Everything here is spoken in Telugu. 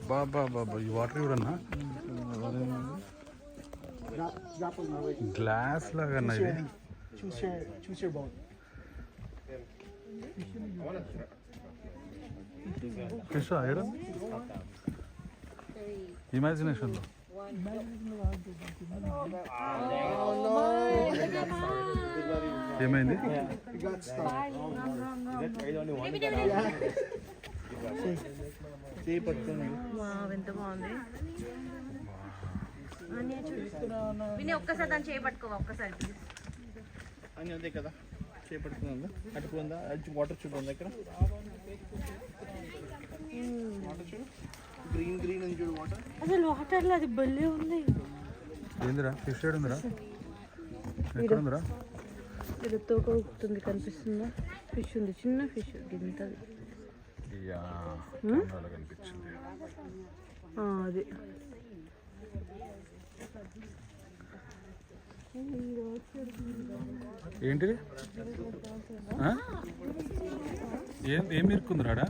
బాబా బాబా ఈ వాటర్ చూడన్నా గ్లాస్ లాగా అన్న ఇది. Choose your boat. ఫిష్ ఆడ ఇమాజినేషన్లో ఏమైంది? ఎంత బాగుంది. విని ఒక్కసారి దాన్ని చేపట్టుకోవా ఒక్కసారి అని అంతే కదా చేపట్టుకుందా అటుకుందా వాటర్ చూడు ఉంది ఇక్కడ వాటర్ చూడు గ్రీన్ గ్రీన్ అని చూడు వాటర్ అసలు వాటర్లో అది భలే ఉంది. ఏందిరా ఫిష్ ఏడు ఉందిరా? ఎక్కడ ఉందిరా? ఇది తోక ఊపుతుంది కనిపిస్తుందా? ఫిష్ ఉంది, చిన్న ఫిష్ గింతది. కనిపించింది అది ఏంటిది? ఏం ఇరుక్కుందిరాడా?